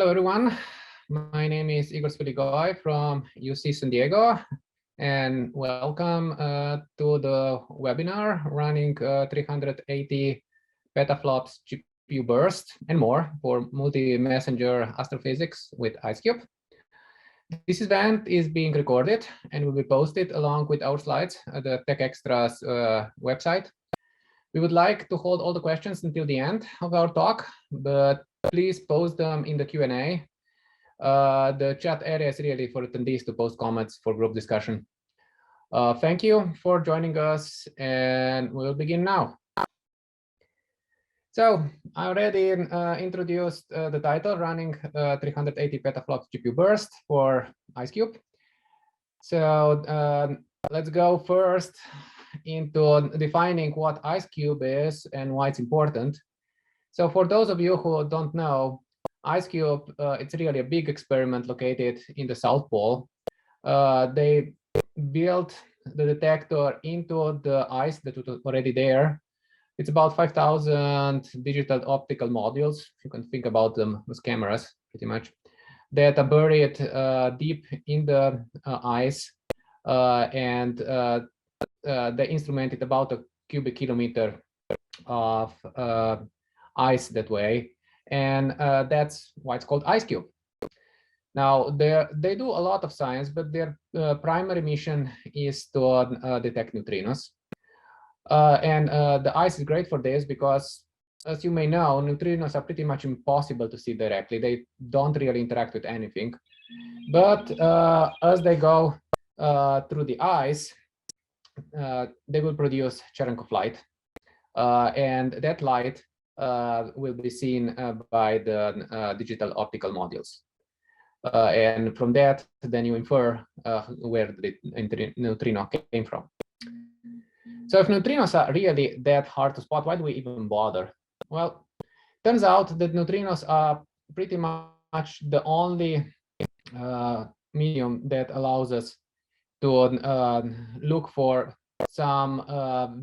Hello, everyone. My name is Igor Sveligoy from UC San Diego, and welcome to the webinar running 380 petaflops GPU burst and more for multi-messenger astrophysics with IceCube. This event is being recorded and will be posted along with our slides at the TechExtras website. We would like to hold all the questions until the end of our talk, but please post them in the Q&A. The chat area is really for attendees to post comments for group discussion. Thank you for joining us, and we'll begin now. So I already introduced the title, running 380 petaflops GPU burst for IceCube. So let's go first into defining what IceCube is and why it's important. So for those of you who don't know, IceCube, it's really a big experiment located in the South Pole. They built the detector into the ice that was already there. It's about 5,000 digital optical modules. You can think about them as cameras, pretty much, that are buried deep in the ice, and they instrumented about a cubic kilometer of ice that way, and that's why it's called IceCube. Now, they do a lot of science, but their primary mission is to detect neutrinos. And the ice is great for this because, as you may know, neutrinos are pretty much impossible to see directly. They don't really interact with anything. But as they go through the ice, they will produce Cherenkov light. And that light will be seen by the digital optical modules. And from that, then you infer where the neutrino came from. So if neutrinos are really that hard to spot, why do we even bother? Well, turns out that neutrinos are pretty much the only medium that allows us to look for some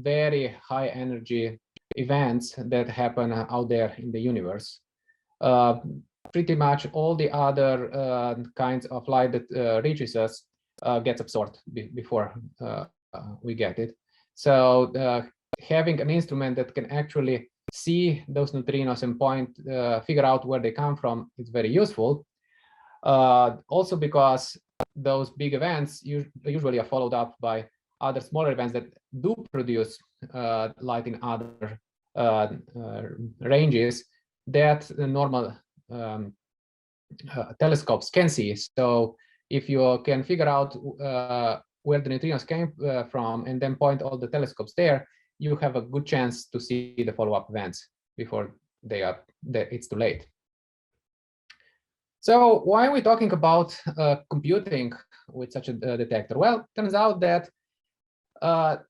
very high energy events that happen out there in the universe. Pretty much all the other kinds of light that reaches us gets absorbed before we get it. So having an instrument that can actually see those neutrinos and figure out where they come from is very useful. Also because those big events usually are followed up by other smaller events that do produce light in other ranges that the normal telescopes can see. So if you can figure out where the neutrinos came from and then point all the telescopes there, you have a good chance to see the follow-up events before it's too late. So why are we talking about computing with such a detector? Well, it turns out that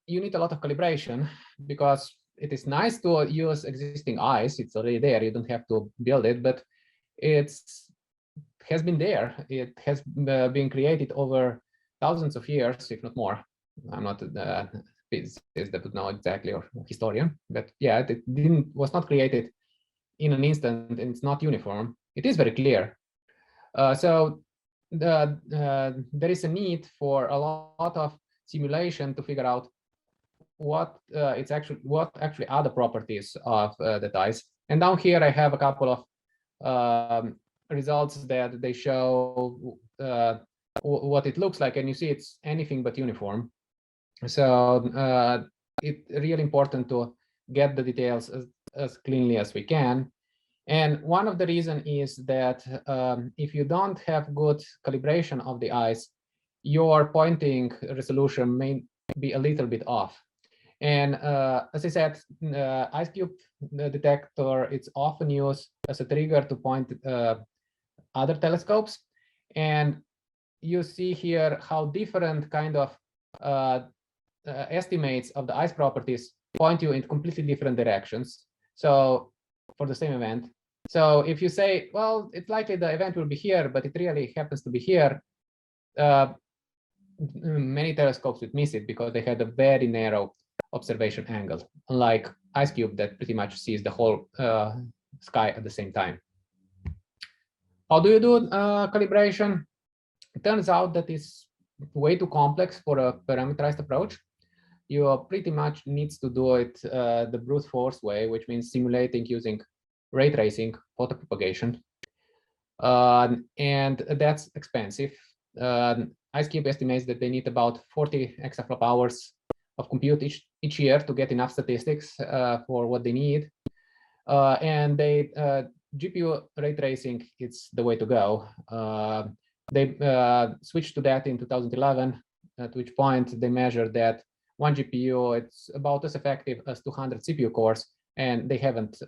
you need a lot of calibration because it is nice to use existing ice. It's already there. You don't have to build it, but it has been there. It has been created over thousands of years, if not more. I'm not a physicist that would know exactly, or historian, but yeah, it was not created in an instant, and it's not uniform. It is very clear. So there is a need for a lot of simulation to figure out what actually are the properties of that ice. And down here I have a couple of results that they show what it looks like, and you see it's anything but uniform. So it's really important to get the details as cleanly as we can. And one of the reasons is that if you don't have good calibration of the ice, your pointing resolution may be a little bit off. And as I said, IceCube detector, it's often used as a trigger to point other telescopes. And you see here how different kind of estimates of the ice properties point you in completely different directions. So for the same event. So if you say, well, it's likely the event will be here, but it really happens to be here, many telescopes would miss it because they had a very narrow observation angle, unlike IceCube that pretty much sees the whole sky at the same time. How do you do calibration? It turns out that it's way too complex for a parameterized approach. You pretty much needs to do it the brute force way, which means simulating using ray tracing, photopropagation. And that's expensive. IceCube estimates that they need about 40 exaflop hours of compute each year to get enough statistics for what they need. And they GPU ray tracing, it's the way to go. They switched to that in 2011, at which point they measured that one GPU, it's about as effective as 200 CPU cores, and they haven't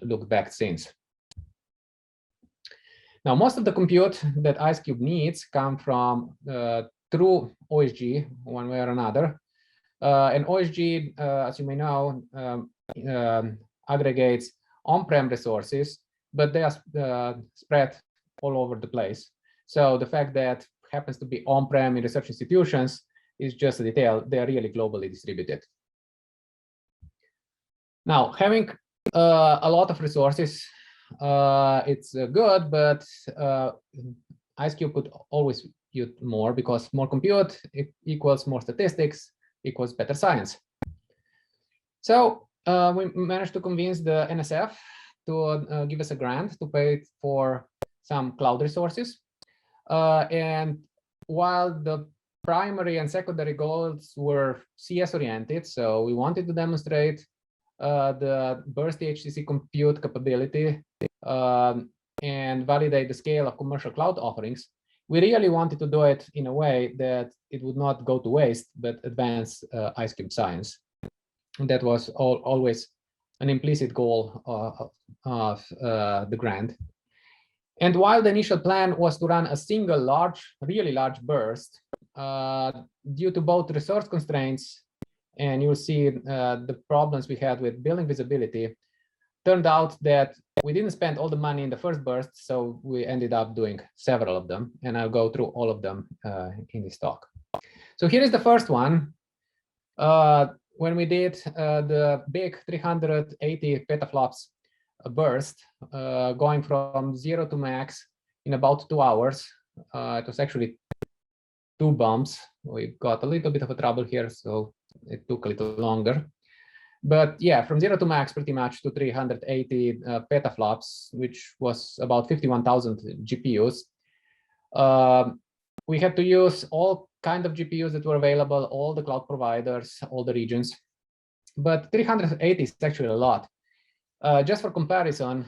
looked back since. Now, most of the compute that IceCube needs come from through OSG, one way or another. And OSG, as you may know, aggregates on-prem resources, but they are spread all over the place. So the fact that happens to be on-prem in research institutions is just a detail. They are really globally distributed. Now, having a lot of resources, it's good, but IceCube could always use more, because more compute equals more statistics, equals better science. So we managed to convince the NSF to give us a grant to pay for some cloud resources. And while the primary and secondary goals were CS oriented, so we wanted to demonstrate the burst HCC compute capability and validate the scale of commercial cloud offerings, we really wanted to do it in a way that it would not go to waste, but advance IceCube science. And that was always an implicit goal of the grant. And while the initial plan was to run a single really large burst, due to both resource constraints and you'll see the problems we had with building visibility, turned out that we didn't spend all the money in the first burst, so we ended up doing several of them, and I'll go through all of them in this talk. So here is the first one. When we did the big 380 petaflops burst, going from 0 to max in about 2 hours. It was actually 2 bumps. We got a little bit of a trouble here, so it took a little longer. But yeah, from 0 to max pretty much to 380 petaflops, which was about 51,000 GPUs. We had to use all kind of GPUs that were available, all the cloud providers, all the regions. But 380 is actually a lot. Just for comparison,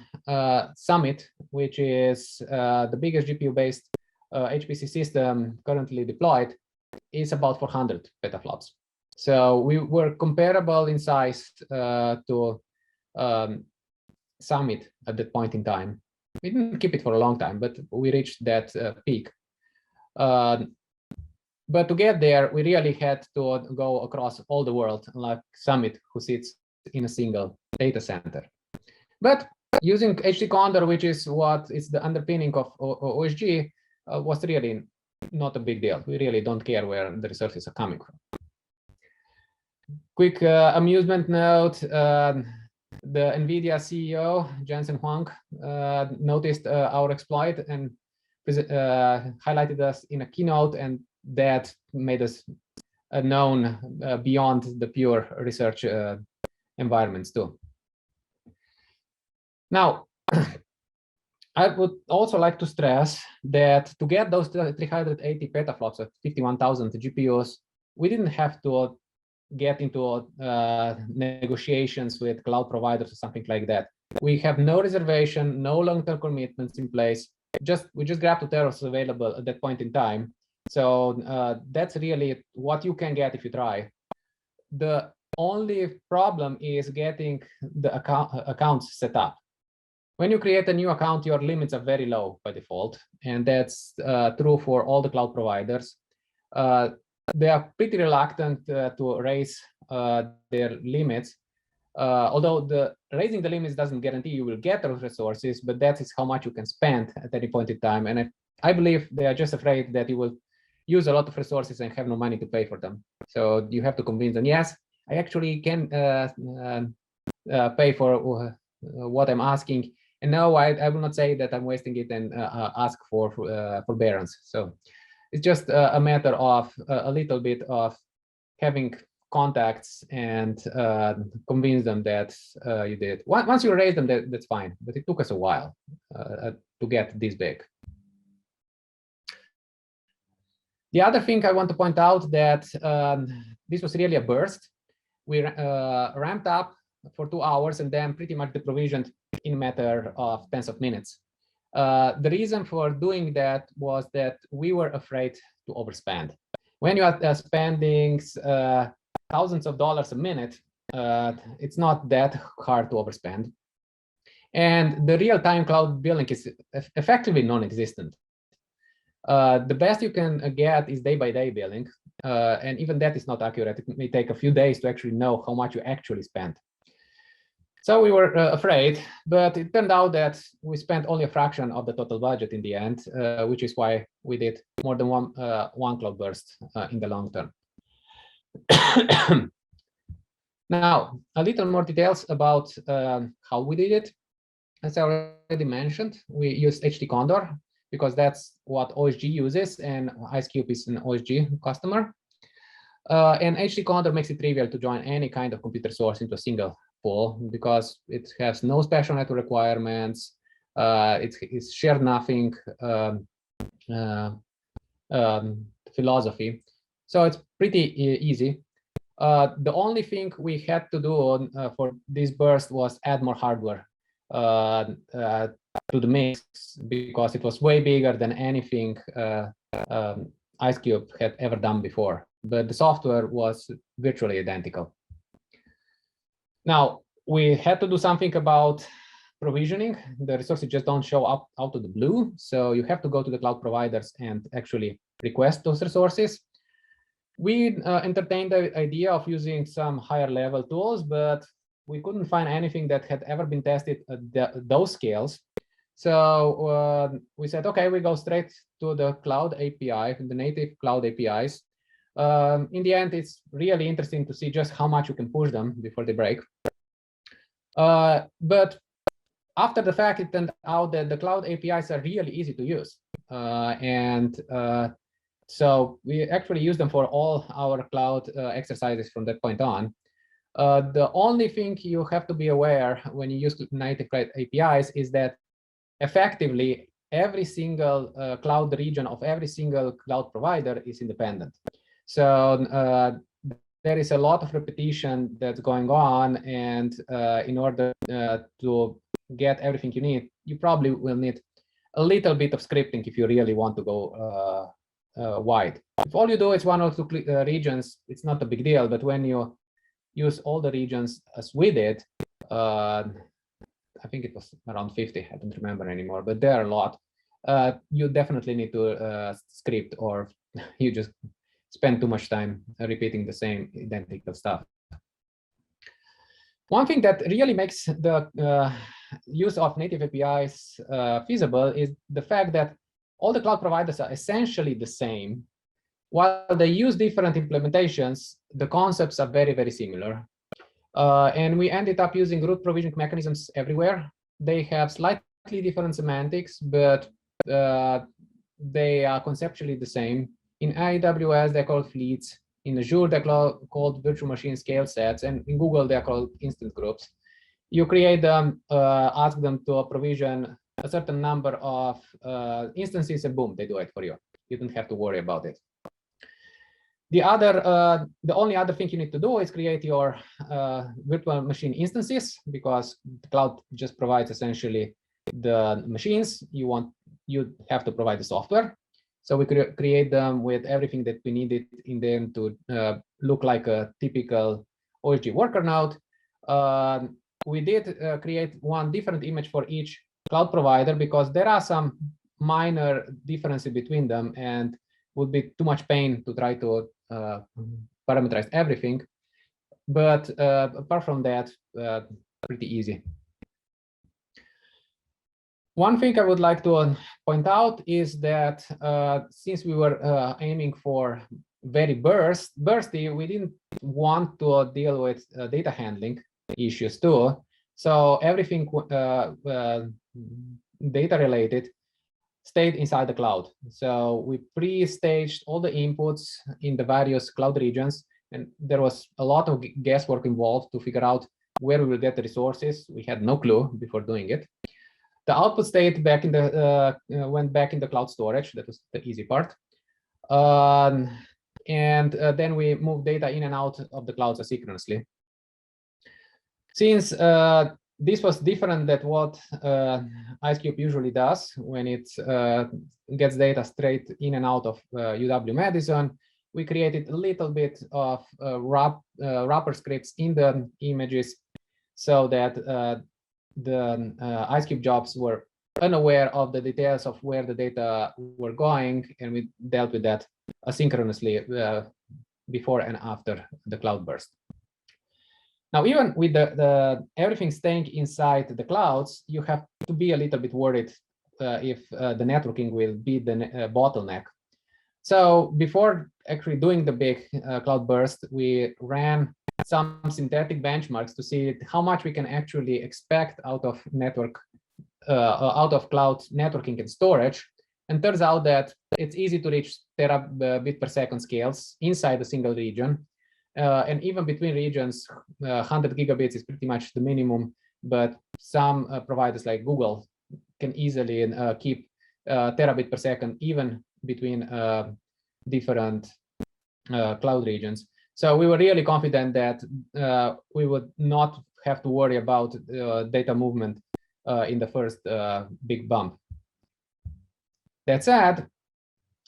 Summit, which is the biggest GPU-based HPC system currently deployed, is about 400 petaflops. So we were comparable in size to Summit at that point in time. We didn't keep it for a long time, but we reached that peak. But to get there, we really had to go across all the world, like Summit, who sits in a single data center. But using HD Condor, which is what is the underpinning of OSG, was really not a big deal. We really don't care where the resources are coming from. Quick amusement note, the NVIDIA CEO, Jensen Huang, noticed our exploit and highlighted us in a keynote, and that made us known beyond the pure research environments too. Now, I would also like to stress that to get those 380 petaflops at 51,000 GPUs, we didn't have to get into negotiations with cloud providers or something like that. We have no reservation, no long-term commitments in place. We just grabbed the tariffs available at that point in time. So that's really what you can get if you try. The only problem is getting the accounts set up. When you create a new account, your limits are very low by default, and that's true for all the cloud providers. They are pretty reluctant to raise their limits, although raising the limits doesn't guarantee you will get those resources, but that is how much you can spend at any point in time. And I believe they are just afraid that you will use a lot of resources and have no money to pay for them. So you have to convince them, yes, I actually can pay for what I'm asking, And no, I will not say that I'm wasting it and ask for forbearance. So it's just a matter of a little bit of having contacts and convince them that you did it. Once you raise them, that's fine. But it took us a while to get this big. The other thing I want to point out that this was really a burst. We ramped up for 2 hours and then pretty much deprovisioned in a matter of tens of minutes. The reason for doing that was that we were afraid to overspend. When you are spending thousands of dollars a minute, it's not that hard to overspend. And the real-time cloud billing is effectively non-existent. The best you can get is day-by-day billing, and even that is not accurate. It may take a few days to actually know how much you actually spent. So we were afraid, but it turned out that we spent only a fraction of the total budget in the end, which is why we did more than one cloud burst in the long term. Now, a little more details about how we did it. As I already mentioned, we used HT Condor because that's what OSG uses, and IceCube is an OSG customer. And HT Condor makes it trivial to join any kind of computer source into a single pool because it has no special network requirements. It's shared nothing philosophy. So it's pretty easy. The only thing we had to do for this burst was add more hardware to the mix because it was way bigger than anything IceCube had ever done before. But the software was virtually identical. Now, we had to do something about provisioning. The resources just don't show up out of the blue. So you have to go to the cloud providers and actually request those resources. We entertained the idea of using some higher level tools, but we couldn't find anything that had ever been tested at those scales. So we said, okay, we go straight to the cloud API, the native cloud APIs. In the end, it's really interesting to see just how much you can push them before they break. But after the fact, it turned out that the cloud APIs are really easy to use. So we actually use them for all our cloud exercises from that point on. The only thing you have to be aware when you use native cloud APIs is that effectively every single cloud region of every single cloud provider is independent. So there is a lot of repetition that's going on, and in order to get everything you need, you probably will need a little bit of scripting if you really want to go wide. If all you do is one or two regions, it's not a big deal, but when you use all the regions as we did, I think it was around 50, I don't remember anymore, but there are a lot. You definitely need to script, or you just spend too much time repeating the same identical stuff. One thing that really makes the use of native APIs feasible is the fact that all the cloud providers are essentially the same. While they use different implementations, the concepts are very, very similar. And we ended up using root provisioning mechanisms everywhere. They have slightly different semantics, but they are conceptually the same. In AWS, they're called fleets. In Azure, they're called virtual machine scale sets. And in Google, they're called instance groups. You create them, ask them to provision a certain number of instances, and boom, they do it for you. You don't have to worry about it. The only other thing you need to do is create your virtual machine instances, because the cloud just provides essentially the machines. You have to provide the software. So we create them with everything that we needed in them to look like a typical OSG worker node. We did create one different image for each cloud provider because there are some minor differences between them, and would be too much pain to try to parameterize everything. But apart from that, pretty easy. One thing I would like to point out is that since we were aiming for very bursty, we didn't want to deal with data handling issues too. So everything data related stayed inside the cloud. So we pre-staged all the inputs in the various cloud regions, and there was a lot of guesswork involved to figure out where we will get the resources. We had no clue before doing it. The output stayed back in the went back in the cloud storage. That was the easy part. Then we moved data in and out of the clouds asynchronously. Since this was different than what IceCube usually does when it gets data straight in and out of UW-Madison, we created a little bit of wrapper scripts in the images so that the IceCube jobs were unaware of the details of where the data were going, and we dealt with that asynchronously before and after the cloud burst. Now, even with the everything staying inside the clouds, you have to be a little bit worried if the networking will be the bottleneck. So before actually doing the big cloud burst, we ran some synthetic benchmarks to see how much we can actually expect out of cloud networking and storage. And turns out that it's easy to reach terabit per second scales inside a single region. And even between regions, 100 gigabits is pretty much the minimum, but some providers like Google can easily keep terabit per second even between different cloud regions. So we were really confident that we would not have to worry about data movement in the first big bump. That said,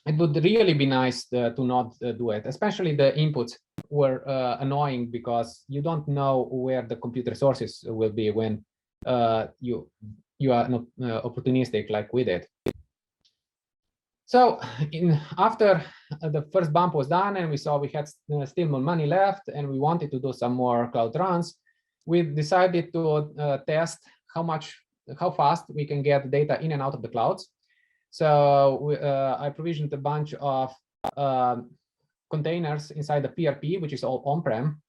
it would really be nice to not do it, especially the inputs were annoying because you don't know where the computer resources will be when you are not opportunistic like we did. So after the first bump was done and we saw we had still more money left and we wanted to do some more cloud runs, we decided to test how fast we can get data in and out of the clouds. So I provisioned a bunch of containers inside the PRP, which is all on-prem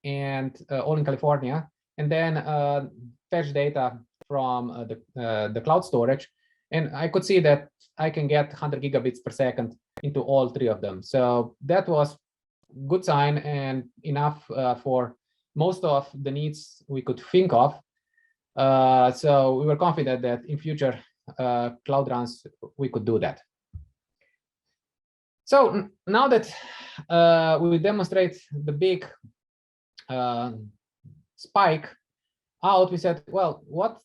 and all in California, and then fetch data from the cloud storage. And I could see that I can get 100 gigabits per second into all three of them. So that was a good sign and enough for most of the needs we could think of. So we were confident that in future cloud runs, we could do that. So now that we demonstrate the big spike out, we said, well, what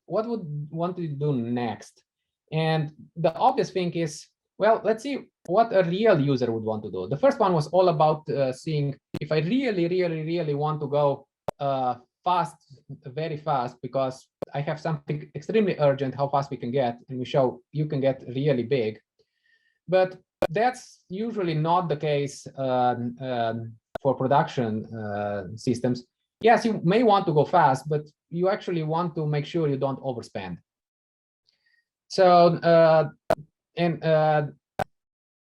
would want to do next? And the obvious thing is, well, let's see what a real user would want to do. The first one was all about seeing if I really want to go fast, very fast, because I have something extremely urgent, how fast we can get, and we show you can get really big. But that's usually not the case for production systems. Yes, you may want to go fast, but you actually want to make sure you don't overspend. So,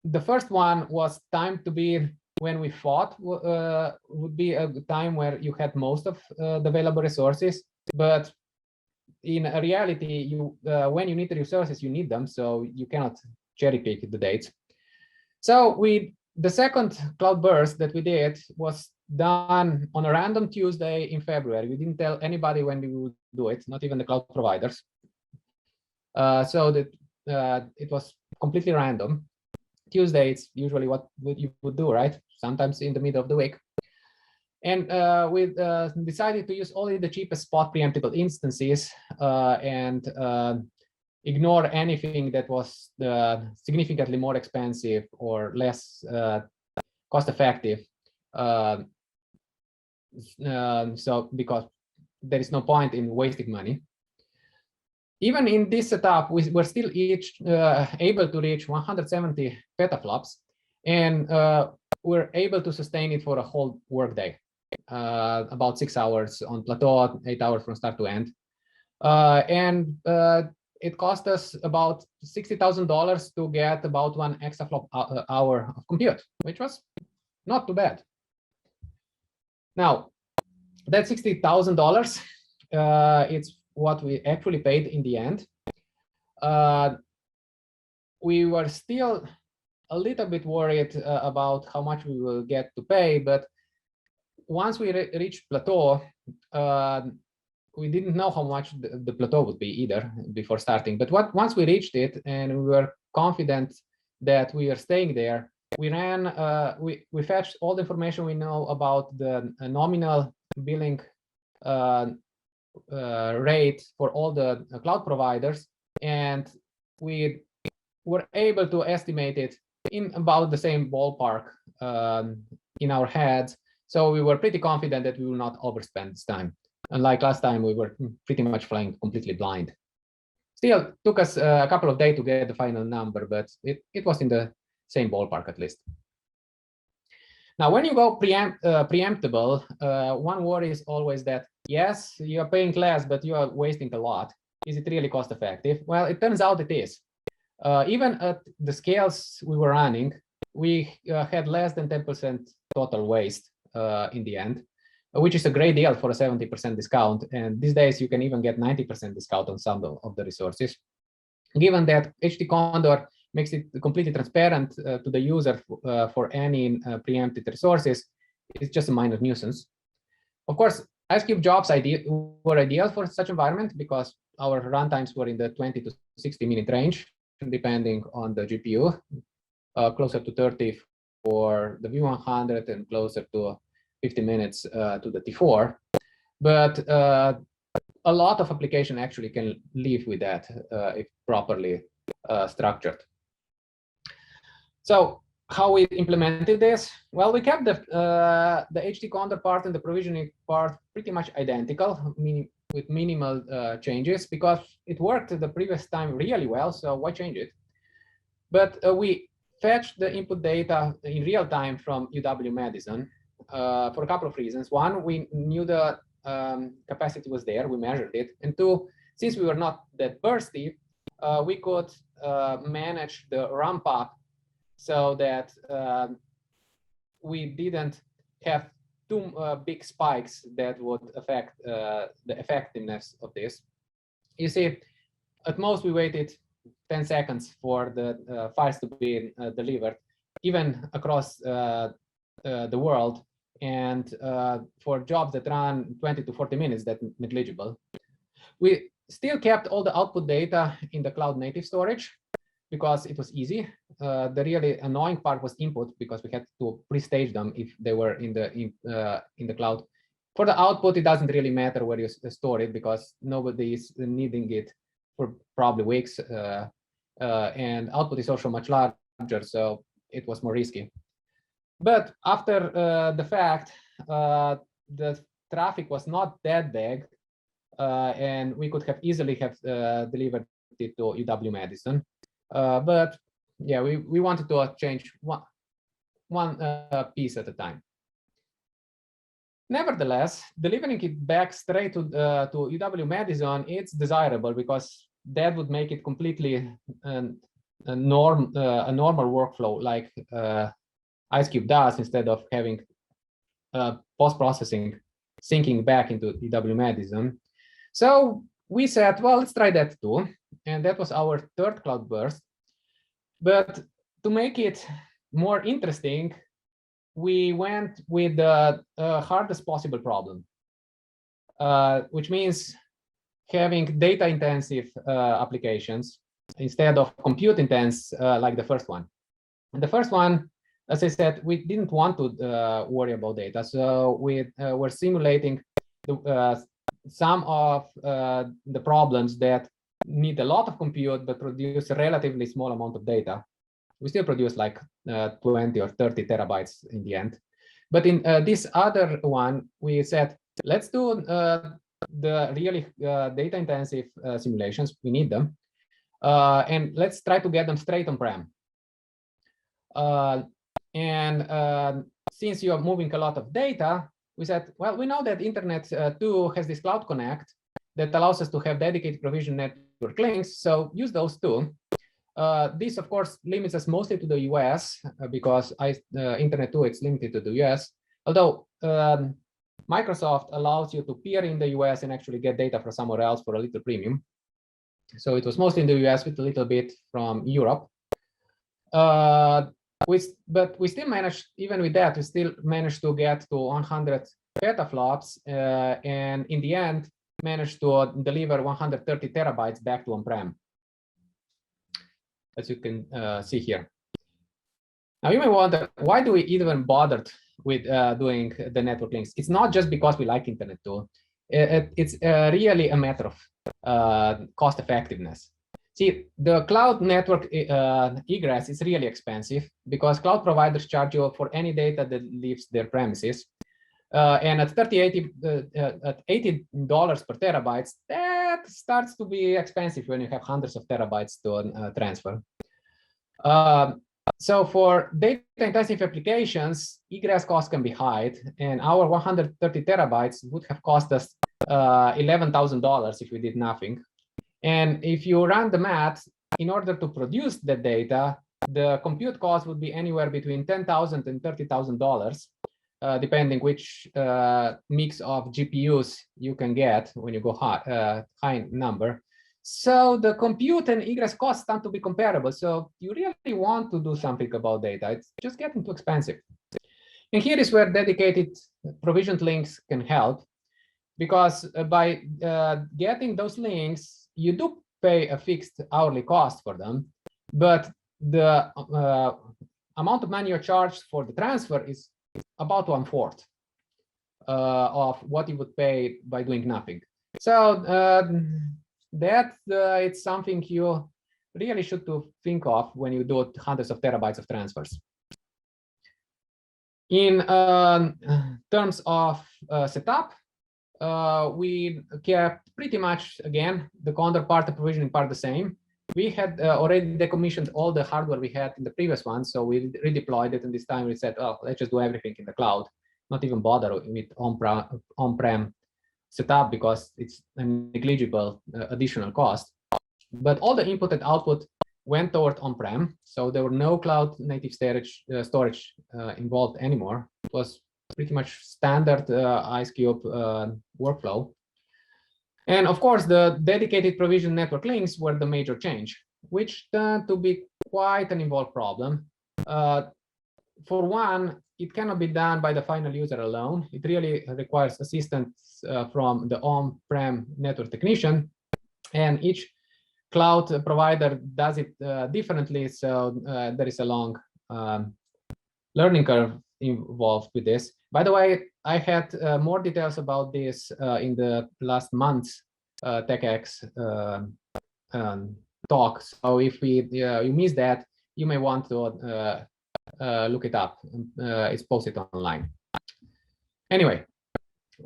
the first one was timed to be when we thought would be a time where you had most of the available resources. But in reality, when you need the resources, you need them. So you cannot cherry pick the dates. So the second cloud burst that we did was done on a random Tuesday in February. We didn't tell anybody when we would do it, not even the cloud providers. So that it was completely random. Tuesday, it's usually what you would do, right? Sometimes in the middle of the week. And we decided to use only the cheapest spot preemptible instances and ignore anything that was significantly more expensive or less cost-effective. So because there is no point in wasting money. Even in this setup, we were still each able to reach 170 petaflops, and we're able to sustain it for a whole workday, about 6 hours on plateau, 8 hours from start to end. And it cost us about $60,000 to get about 1 exaflop hour of compute, which was not too bad. Now, that $60,000, it's what we actually paid in the end. We were still a little bit worried about how much we will get to pay, but once we reached plateau, we didn't know how much the plateau would be either before starting. But once we reached it and we were confident that we are staying there, we fetched all the information we know about the nominal billing rate for all the cloud providers, and we were able to estimate it in about the same ballpark in our heads. So we were pretty confident that we will not overspend this time. Unlike last time, we were pretty much flying completely blind. Still took us a couple of days to get the final number, but it was in the same ballpark at least. Now, when you go preemptible, one worry is always that, yes, you are paying less, but you are wasting a lot. Is it really cost effective? Well, it turns out it is. Even at the scales we were running, we had less than 10% total waste in the end, which is a great deal for a 70% discount. And these days, you can even get 90% discount on some of the resources. Given that HT Condor makes it completely transparent to the user for any preempted resources, it's just a minor nuisance. Of course, IceCube jobs were ideal for such environment because our runtimes were in the 20 to 60-minute range, depending on the GPU, closer to 30 for the V100 and closer to 50 minutes to the T4. But a lot of application actually can live with that if properly structured. So how we implemented this? Well, we kept the HT Condor part and the provisioning part pretty much identical, meaning with minimal changes, because it worked the previous time really well, so why change it? But we fetched the input data in real time from UW-Madison for a couple of reasons. One, we knew the capacity was there, we measured it. And two, since we were not that bursty, we could manage the ramp up so that we didn't have too big spikes that would affect the effectiveness of this. You see, at most we waited 10 seconds for the files to be delivered, even across the world. And for jobs that run 20 to 40 minutes, that's negligible. We still kept all the output data in the cloud native storage because it was easy. The really annoying part was input, because we had to pre-stage them if they were in the cloud. For the output, it doesn't really matter where you store it because nobody is needing it for probably weeks. And output is also much larger, so it was more risky. But after the fact, the traffic was not that big, and we could have easily have delivered it to UW-Madison. But yeah, we wanted to change one piece at a time. Nevertheless, delivering it back straight to UW-Madison, it's desirable because that would make it completely a normal workflow like IceCube does, instead of having post-processing syncing back into UW-Madison. So we said, well, let's try that too. And that was our third cloud burst. But to make it more interesting, we went with the hardest possible problem, which means having data-intensive applications instead of compute-intense like the first one. And the first one, as I said, we didn't want to worry about data. So we were simulating some of the problems that need a lot of compute but produce a relatively small amount of data. We still produce like 20 or 30 terabytes in the end. But in this other one, we said, let's do the really data-intensive simulations. We need them. And let's try to get them straight on-prem. Since you are moving a lot of data, we said, well, we know that Internet 2 has this Cloud Connect that allows us to have dedicated provision network links. So use those too. This, of course, limits us mostly to the US because Internet 2, it's limited to the US. Although Microsoft allows you to peer in the US and actually get data from somewhere else for a little premium. So it was mostly in the US with a little bit from Europe. But we still managed, even with that, we still managed to get to 100 petaflops, and in the end, managed to deliver 130 terabytes back to on-prem, as you can see here. Now you may wonder, why do we even bothered with doing the network links? It's not just because we like internet too. It's really a matter of cost effectiveness. See, the cloud network egress is really expensive because cloud providers charge you for any data that leaves their premises. And at $80 per terabyte, that starts to be expensive when you have hundreds of terabytes to transfer. So for data-intensive applications, egress costs can be high, and our 130 terabytes would have cost us $11,000 if we did nothing. And if you run the math, in order to produce the data, the compute cost would be anywhere between $10,000 and $30,000, depending which mix of GPUs you can get when you go high number. So the compute and egress costs tend to be comparable. So you really want to do something about data. It's just getting too expensive. And here is where dedicated provisioned links can help, because by getting those links, you do pay a fixed hourly cost for them, but the amount of money you're charged for the transfer is about 1/4 of what you would pay by doing nothing. So it's something you really should to think of when you do hundreds of terabytes of transfers. In terms of setup, we kept pretty much, again, the Condor part, the provisioning part the same. We had already decommissioned all the hardware we had in the previous one, so we redeployed it, and this time we said, oh, let's just do everything in the cloud, not even bother with on-prem setup because it's a negligible additional cost. But all the input and output went toward on-prem, so there were no cloud native storage involved anymore. It was pretty much standard IceCube workflow. And of course, the dedicated provision network links were the major change, which turned to be quite an involved problem. For one, it cannot be done by the final user alone. It really requires assistance from the on-prem network technician, and each cloud provider does it differently. So there is a long learning curve involved with this. By the way, I had more details about this in the last month's TechX talk. So if you missed that, you may want to look it up. It's posted online. Anyway,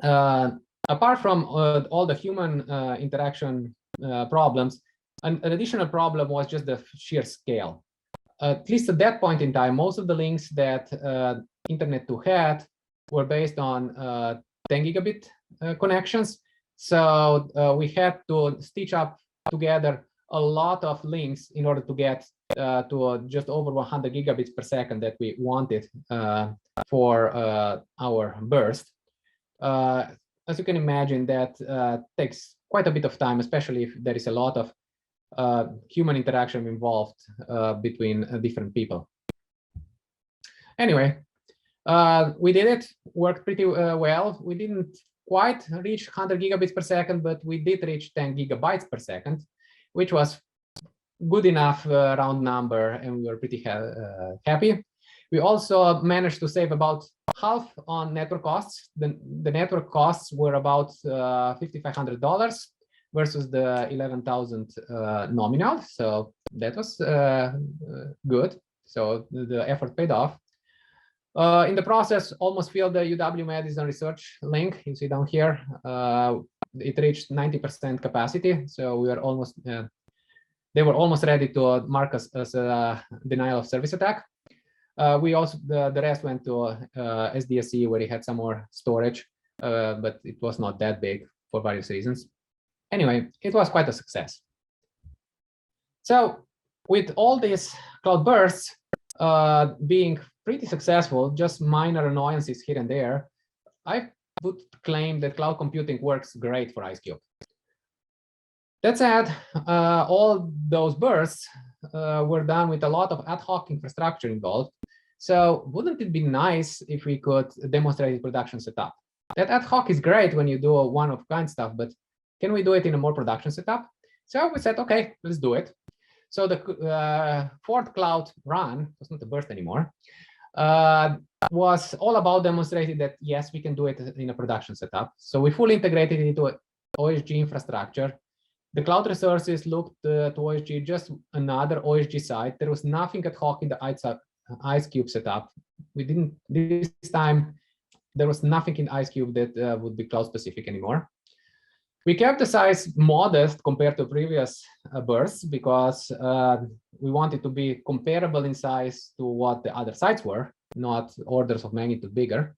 apart from all the human interaction problems, an additional problem was just the sheer scale. At least at that point in time, most of the links that Internet2 had were based on 10 gigabit connections. So we had to stitch up together a lot of links in order to get to just over 100 gigabits per second that we wanted for our burst. As you can imagine, that takes quite a bit of time, especially if there is a lot of human interaction involved between different people. Anyway, we did it, worked pretty well. We didn't quite reach 100 gigabits per second, but we did reach 10 gigabytes per second, which was good enough round number, and we were pretty happy. We also managed to save about half on network costs. The network costs were about $5,500 versus the 11,000 nominal. So that was good. So the effort paid off. In the process, almost filled the UW-Madison research link. You see down here, it reached 90% capacity. So we were almost, they were almost ready to mark us as a denial of service attack. We also, the rest went to SDSC, where he had some more storage, but it was not that big for various reasons. Anyway, it was quite a success. So with all these cloud bursts being pretty successful, just minor annoyances here and there, I would claim that cloud computing works great for IceCube. That said, all those bursts were done with a lot of ad hoc infrastructure involved. So wouldn't it be nice if we could demonstrate the production setup? That ad hoc is great when you do a one-of-kind stuff, but can we do it in a more production setup? So we said, okay, let's do it. So the fourth cloud run, it's not a burst anymore, was all about demonstrating that, yes, we can do it in a production setup. So we fully integrated it into OSG infrastructure. The cloud resources looked to OSG, just another OSG site. There was nothing ad hoc in the IceCube setup. We didn't, this time, there was nothing in IceCube that would be cloud specific anymore. We kept the size modest compared to previous bursts because we wanted to be comparable in size to what the other sites were, not orders of magnitude bigger.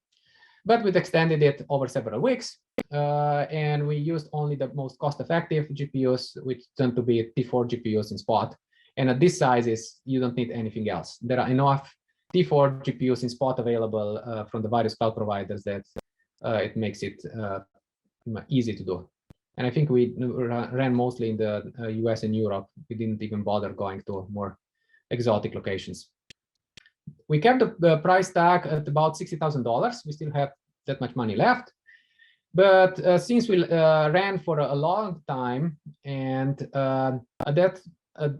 But we extended it over several weeks, and we used only the most cost-effective GPUs, which tend to be T4 GPUs in Spot. And at these sizes, you don't need anything else. There are enough T4 GPUs in Spot available from the various cloud providers that it makes it easy to do. And I think we ran mostly in the US and Europe. We didn't even bother going to more exotic locations. We kept the price tag at about $60,000. We still have that much money left. But since we ran for a long time, and at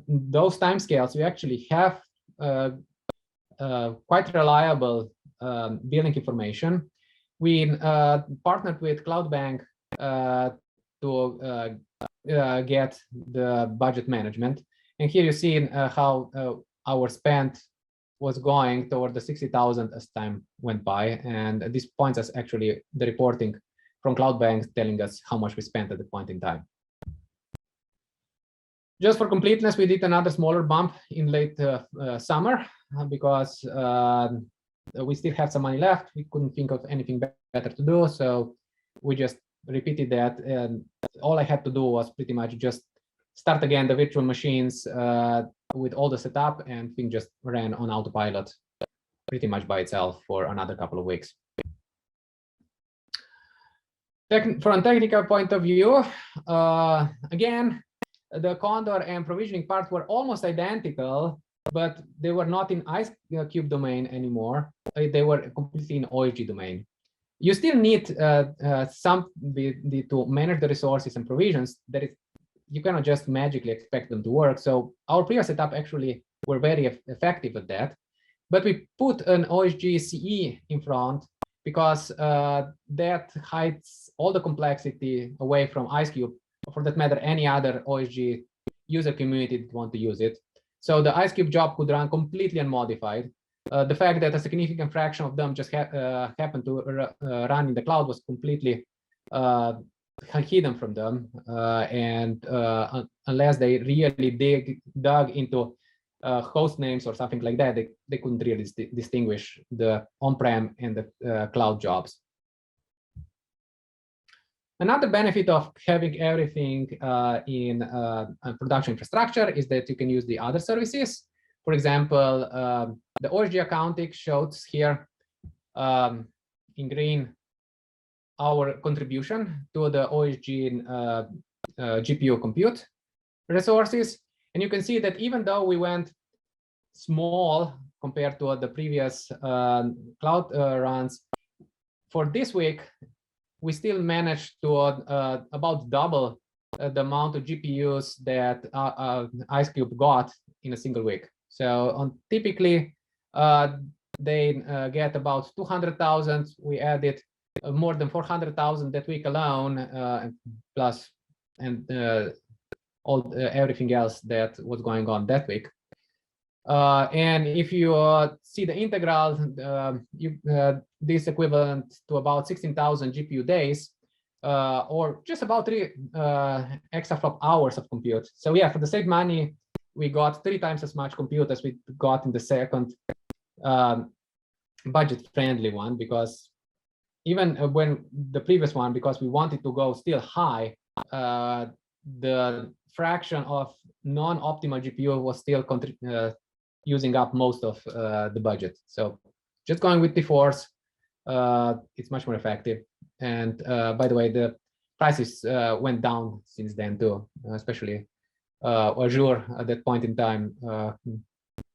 those timescales, we actually have quite reliable billing information. We partnered with CloudBank to get the budget management. And here you see how our spend was going toward the 60,000 as time went by. And this points us actually the reporting from CloudBank telling us how much we spent at the point in time. Just for completeness, we did another smaller bump in late summer because we still have some money left. We couldn't think of anything better to do. So we just repeated that. And all I had to do was pretty much just start again the virtual machines with all the setup, and things just ran on autopilot pretty much by itself for another couple of weeks. From a technical point of view, again, the Condor and provisioning part were almost identical, but they were not in IceCube domain anymore. They were completely in OSG domain. You still need somebody to manage the resources and provisions. That is, you cannot just magically expect them to work. So our previous setup actually were very effective at that. But we put an OSG CE in front because that hides all the complexity away from IceCube, or for that matter, any other OSG user community that want to use it. So the IceCube job could run completely unmodified. The fact that a significant fraction of them just happened to run in the cloud was completely hidden from them. Unless they really dug into host names or something like that, they couldn't really distinguish the on-prem and the cloud jobs. Another benefit of having everything in production infrastructure is that you can use the other services. For example, the OSG accounting shows here in green our contribution to the OSG GPU compute resources. And you can see that even though we went small compared to the previous cloud runs, for this week, we still managed to about double the amount of GPUs that IceCube got in a single week. So typically, they get about 200,000. We added more than 400,000 that week alone, plus everything else that was going on that week. And if you see the integral, this equivalent to about 16,000 GPU days, or just about 3 exaflop hours of compute. So yeah, for the same money, we got 3 times as much compute as we got in the second budget-friendly one, because even when the previous one, because we wanted to go still high, the fraction of non-optimal GPU was still using up most of the budget. So just going with T4s it's much more effective. And by the way, the prices went down since then too, especially Azure at that point in time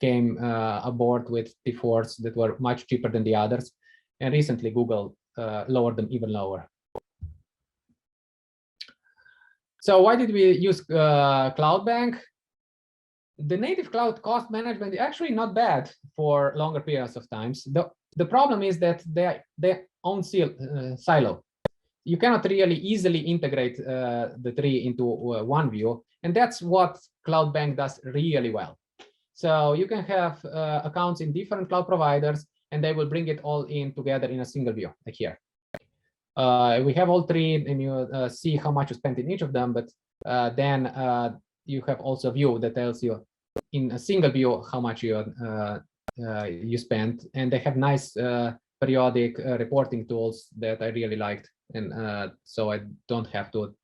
came aboard with T4s that were much cheaper than the others. And recently Google lowered them even lower. So why did we use CloudBank? The native cloud cost management is actually not bad for longer periods of times. The problem is that they own silo. You cannot really easily integrate the three into one view, and that's what CloudBank does really well. So you can have accounts in different cloud providers, and they will bring it all in together in a single view, like here. We have all three, and you see how much you spent in each of them, but then you have also a view that tells you in a single view how much you spent, and they have nice periodic reporting tools that I really liked, and so I don't have to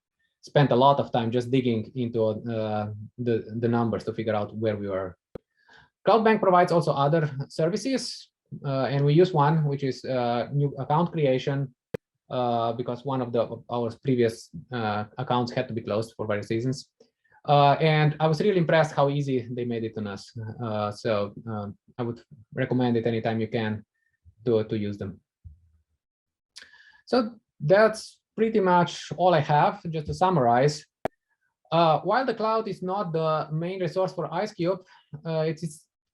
spend a lot of time just digging into the numbers to figure out where we were. CloudBank provides also other services, and we use one, which is new account creation, because one of our previous accounts had to be closed for various reasons. And I was really impressed how easy they made it on us. So I would recommend it anytime you can to use them. So that's pretty much all I have. Just to summarize, while the cloud is not the main resource for IceCube,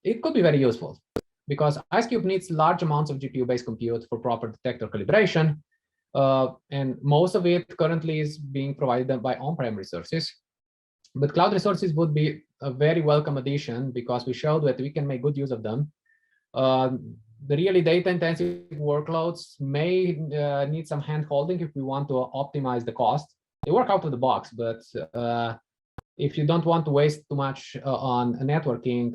it could be very useful because IceCube needs large amounts of GPU-based compute for proper detector calibration. And most of it currently is being provided by on-prem resources. But cloud resources would be a very welcome addition because we showed that we can make good use of them. The really data-intensive workloads may need some hand-holding if we want to optimize the cost. They work out of the box, but if you don't want to waste too much on networking,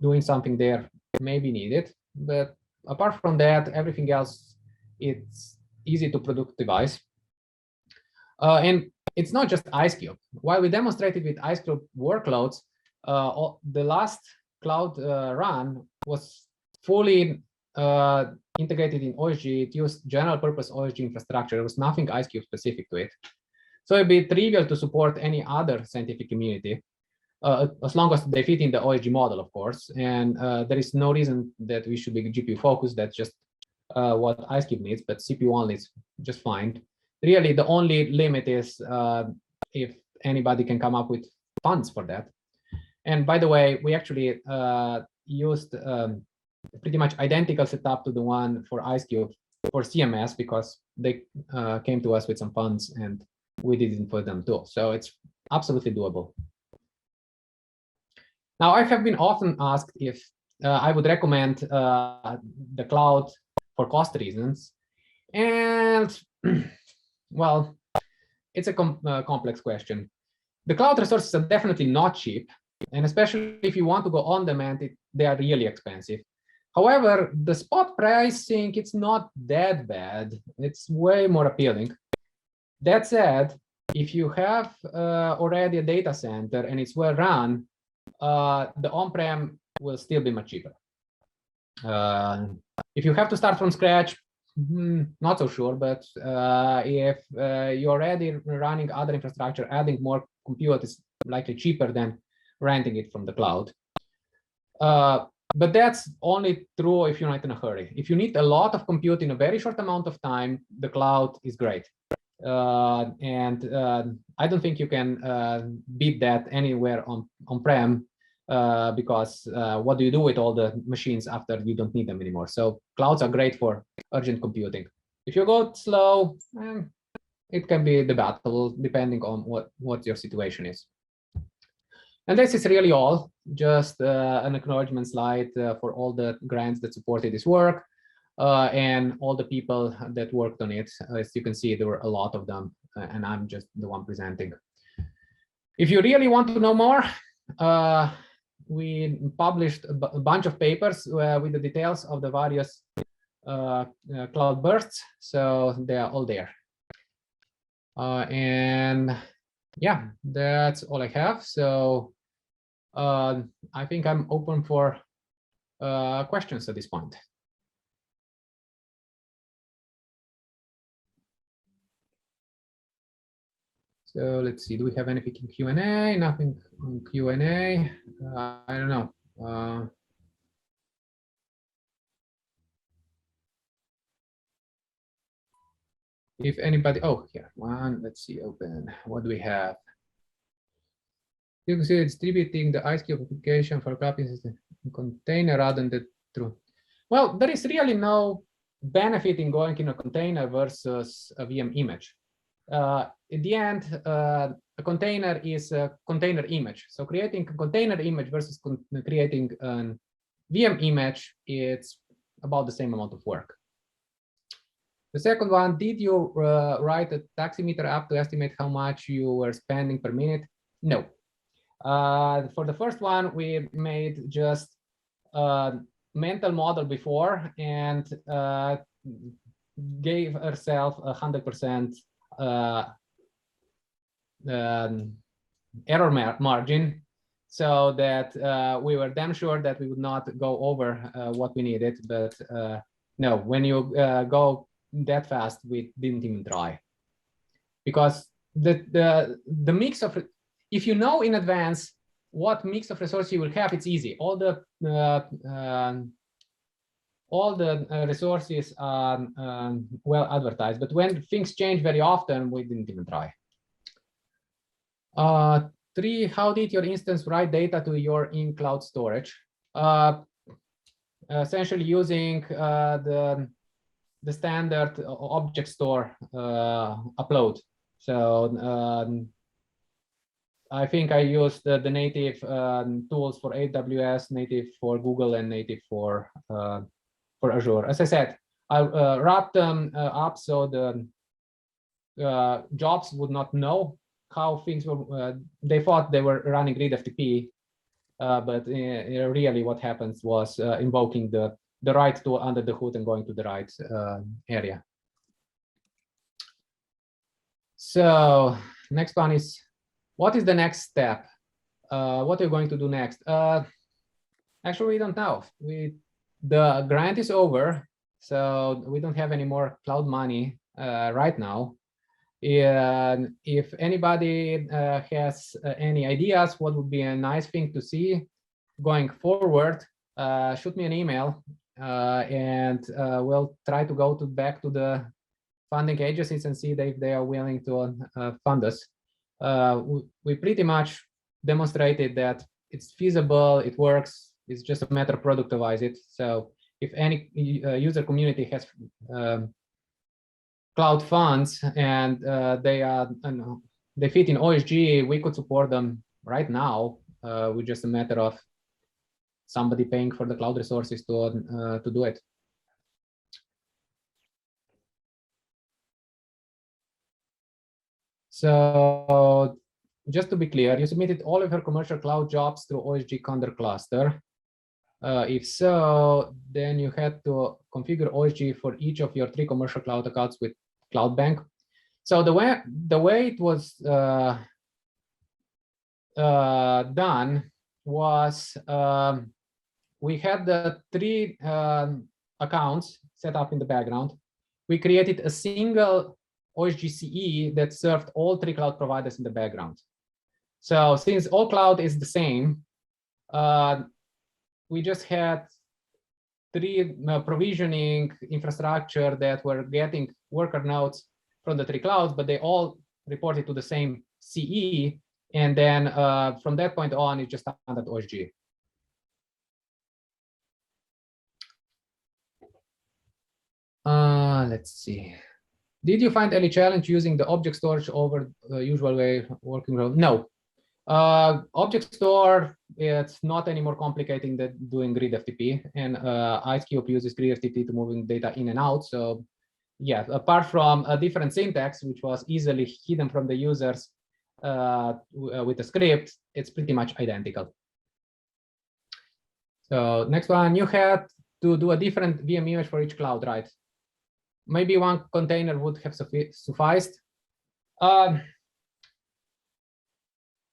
doing something there may be needed. But apart from that, everything else, it's easy to productivize. And it's not just IceCube. While we demonstrated with IceCube workloads, the last cloud run was fully integrated in OSG. It used general purpose OSG infrastructure. There was nothing IceCube specific to it. So it'd be trivial to support any other scientific community, as long as they fit in the OSG model, of course. And there is no reason that we should be GPU focused. That's just what IceCube needs, but CPU only is just fine. Really, the only limit is if anybody can come up with funds for that. And by the way, we actually used pretty much identical setup to the one for IceCube for CMS because they came to us with some funds and we did it for them too. So it's absolutely doable. Now, I have been often asked if I would recommend the cloud for cost reasons. And well, it's a complex question. The cloud resources are definitely not cheap, and especially if you want to go on demand, they are really expensive. However, the spot pricing, it's not that bad. It's way more appealing. That said, if you have already a data center and it's well run, the on-prem will still be much cheaper. If you have to start from scratch, not so sure, but if you're already running other infrastructure, adding more compute is likely cheaper than renting it from the cloud. But that's only true if you're not in a hurry. If you need a lot of compute in a very short amount of time, the cloud is great. And I don't think you can beat that anywhere on-prem. Because what do you do with all the machines after you don't need them anymore? So clouds are great for urgent computing. If you go slow, it can be debatable depending on what your situation is. And this is really all, just an acknowledgement slide for all the grants that supported this work and all the people that worked on it. As you can see, there were a lot of them, and I'm just the one presenting. If you really want to know more, we published a bunch of papers with the details of the various cloud bursts, so they are all there. And yeah, that's all I have. So I think I'm open for questions at this point. So let's see, do we have anything in Q&A? Nothing in Q&A. I don't know. If anybody, oh, here, one, let's see, open. What do we have? You can see distributing the IceCube application for copying system in container rather than the true. Well, there is really no benefit in going in a container versus a VM image. In the end, a container is a container image. So creating a container image versus creating a VM image, it's about the same amount of work. The second one, did you write a taximeter app to estimate how much you were spending per minute? No. For the first one, we made just a mental model before and gave ourselves 100% error margin, so that we were damn sure that we would not go over what we needed. But no, when you go that fast, we didn't even try, because the mix of, if you know in advance what mix of resources you will have, it's easy. All the resources are well advertised, but when things change very often, we didn't even try. 3, how did your instance write data to your in-cloud storage? Essentially using the standard object store upload. So I think I used the native tools for AWS, native for Google, and native for Azure. As I said, I wrapped them up so the jobs would not know how things were. They thought they were running readFTP, but really what happens was invoking the right tool under the hood and going to the right area. So next one is, what is the next step? What are you going to do next? Actually, we don't know. The grant is over, so we don't have any more cloud money right now. And if anybody has any ideas, what would be a nice thing to see going forward, shoot me an email, and we'll try to go back to the funding agencies and see if they are willing to fund us. We pretty much demonstrated that it's feasible, it works. It's just a matter of productivize it. So if any user community has cloud funds and they fit in OSG, we could support them right now with just a matter of somebody paying for the cloud resources to do it. So just to be clear, you submitted all of your commercial cloud jobs through OSG Condor cluster. If so, then you had to configure OSG for each of your 3 commercial cloud accounts with CloudBank. So the way it was done was we had the 3 accounts set up in the background. We created a single OSG CE that served all 3 cloud providers in the background. So since all cloud is the same, we just had 3 provisioning infrastructure that were getting worker nodes from the 3 clouds, but they all reported to the same CE. And then from that point on, it's just standard OSG. Let's see. Did you find any challenge using the object storage over the usual way working? No. Object store, it's not any more complicated than doing readFTP, and IceCube uses readFTP to moving data in and out. So yeah, apart from a different syntax, which was easily hidden from the users with the script, it's pretty much identical. So next one, you had to do a different VM image for each cloud, right? Maybe one container would have sufficed.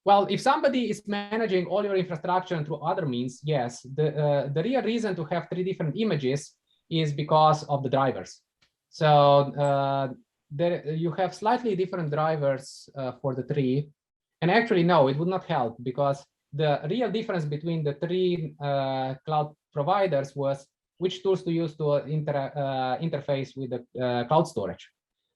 Well, if somebody is managing all your infrastructure through other means, yes. The real reason to have 3 different images is because of the drivers. So you have slightly different drivers for the tree. And actually, no, it would not help, because the real difference between the three cloud providers was which tools to use to interface with the cloud storage.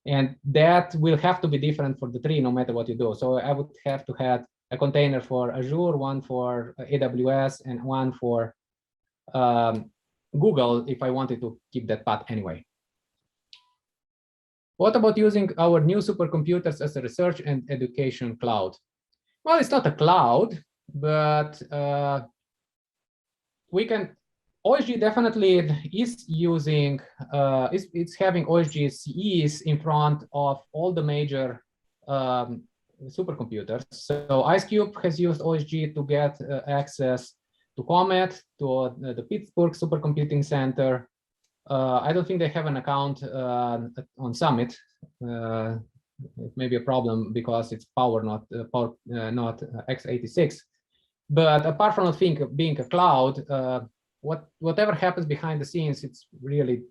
And that will have to be different for the tree no matter what you do. So I would have to have a container for Azure, one for AWS, and one for Google if I wanted to keep that path anyway. What about using our new supercomputers as a research and education cloud? Well, it's not a cloud, but we can. OSG definitely is using, it's having OSG CEs in front of all the major supercomputers. So IceCube has used OSG to get access to Comet, to the Pittsburgh Supercomputing Center. I don't think they have an account on Summit. It may be a problem because it's power, not x86. But apart from being a cloud, whatever happens behind the scenes, it's really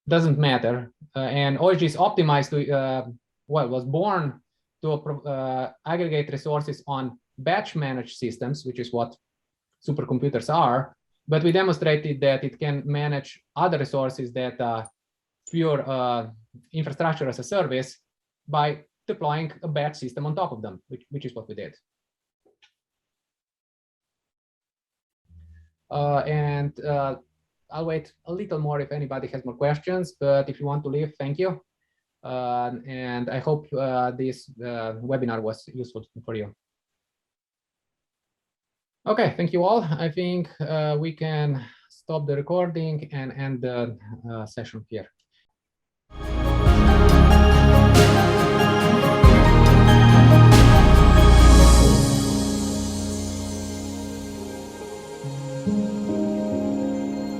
doesn't matter. And OSG is optimized to, was born to aggregate resources on batch managed systems, which is what supercomputers are. But we demonstrated that it can manage other resources that are pure infrastructure as a service by deploying a batch system on top of them, which is what we did. I'll wait a little more if anybody has more questions, but if you want to leave, thank you. And I hope this webinar was useful for you. Okay, thank you all. I think we can stop the recording and end the session here.